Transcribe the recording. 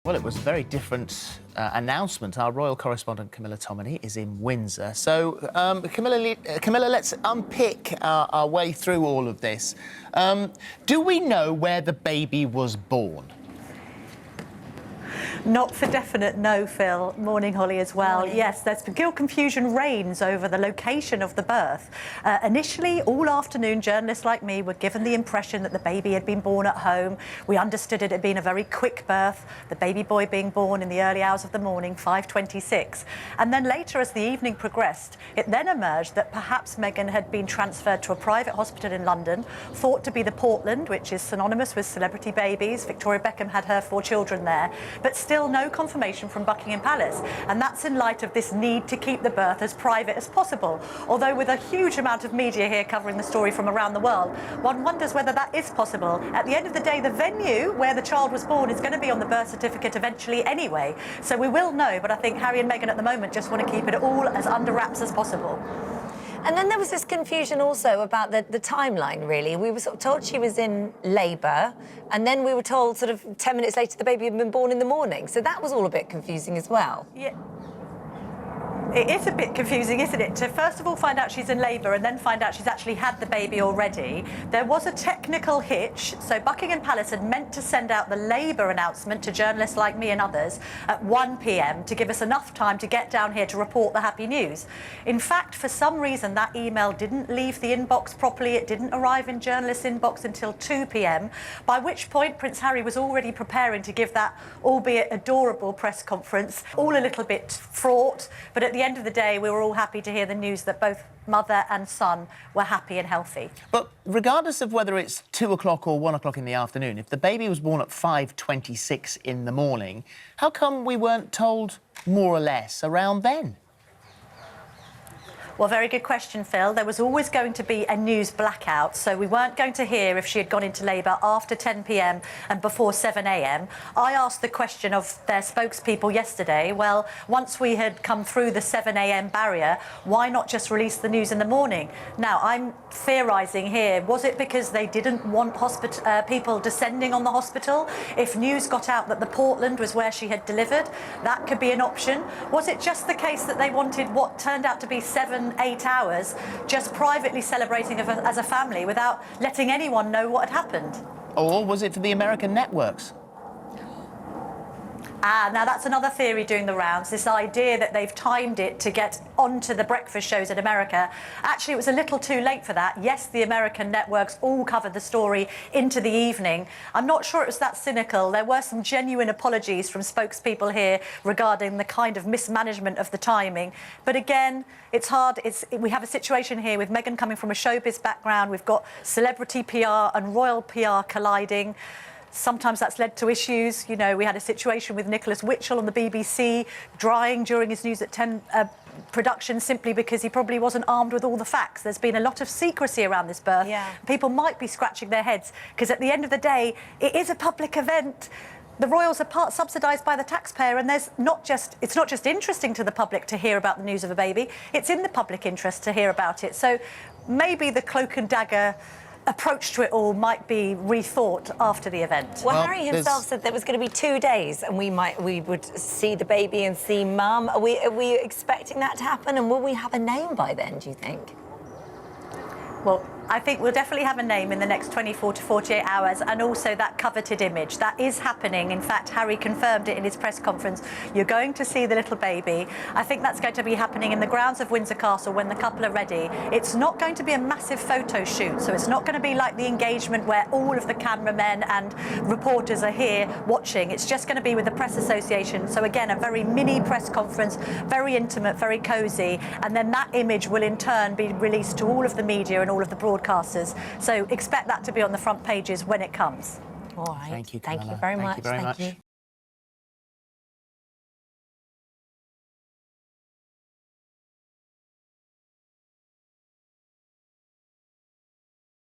Well, it was a very different announcement. Our royal correspondent, Camilla Tominey, is in Windsor. So, Camilla, let's unpick our way through all of this. Do we know where the baby was born? Not for definite, no, Phil. Morning, Holly, as well. Morning. Yes, there's still confusion reigns over the location of the birth. Initially, all afternoon, journalists like me were given the impression that the baby had been born at home. We understood it had been a very quick birth, the baby boy being born in the early hours of the morning, 5:26. And then later, as the evening progressed, it then emerged that perhaps Meghan had been transferred to a private hospital in London, thought to be the Portland, which is synonymous with celebrity babies. Victoria Beckham had her 4 children there, but still no confirmation from Buckingham Palace, and that's in light of this need to keep the birth as private as possible. Although with a huge amount of media here covering the story from around the world, one wonders whether that is possible. At the end of the day, the venue where the child was born is going to be on the birth certificate eventually anyway, so we will know, but I think Harry and Meghan at the moment just want to keep it all as under wraps as possible. And then there was this confusion also about the timeline, really. We were sort of told she was in labour, and then we were told sort of 10 minutes later the baby had been born in the morning. So that was all a bit confusing as well. Yeah. It is a bit confusing, isn't it? To first of all find out she's in labour and then find out she's actually had the baby already. There was a technical hitch, so Buckingham Palace had meant to send out the labour announcement to journalists like me and others at 1 p.m. to give us enough time to get down here to report the happy news. In fact, for some reason, that email didn't leave the inbox properly. It didn't arrive in journalists' inbox until 2 p.m, by which point Prince Harry was already preparing to give that, albeit adorable, press conference, all a little bit fraught, but at the end of the day, we were all happy to hear the news that both mother and son were happy and healthy. But regardless of whether it's 2 o'clock or 1 o'clock in the afternoon, if the baby was born at 5:26 in the morning, how come we weren't told more or less around then? Well, very good question, Phil. There was always going to be a news blackout, so we weren't going to hear if she had gone into labour after 10 p.m. and before 7 a.m. I asked the question of their spokespeople yesterday, well, once we had come through the 7 a.m. barrier, why not just release the news in the morning? Now, I'm theorising here, was it because they didn't want people descending on the hospital? If news got out that the Portland was where she had delivered, that could be an option. Was it just the case that they wanted what turned out to be 7-8 hours just privately celebrating as a family without letting anyone know what had happened? Or was it for the American networks? Now that's another theory doing the rounds, this idea that they've timed it to get onto the breakfast shows in America. Actually, it was a little too late for that. Yes, the American networks all covered the story into the evening. I'm not sure it was that cynical. There were some genuine apologies from spokespeople here regarding the kind of mismanagement of the timing. But again, it's hard. We have a situation here with Meghan coming from a showbiz background. We've got celebrity PR and royal PR colliding. Sometimes that's led to issues. You know, we had a situation with Nicholas Witchell on the BBC drying during his News at 10 production simply because he probably wasn't armed with all the facts. There's been a lot of secrecy around this birth. Yeah. People might be scratching their heads because at the end of the day, it is a public event. The royals are part subsidised by the taxpayer, and it's not just interesting to the public to hear about the news of a baby, it's in the public interest to hear about it. So maybe the cloak and dagger approach to it all might be rethought after the event. Well, Harry himself said there was going to be 2 days and we would see the baby and see mum. Are we expecting that to happen, and will we have a name by then, do you think? Well, I think we'll definitely have a name in the next 24 to 48 hours, and also that coveted image. That is happening. In fact, Harry confirmed it in his press conference. You're going to see the little baby. I think that's going to be happening in the grounds of Windsor Castle when the couple are ready. It's not going to be a massive photo shoot, so it's not going to be like the engagement where all of the cameramen and reporters are here watching. It's just going to be with the Press Association. So again, a very mini press conference, very intimate, very cosy, and then that image will in turn be released to all of the media and all of the broadcasters. So expect that to be on the front pages when it comes. All right. Thank you, Thank Camilla. you very much. Thank you very much.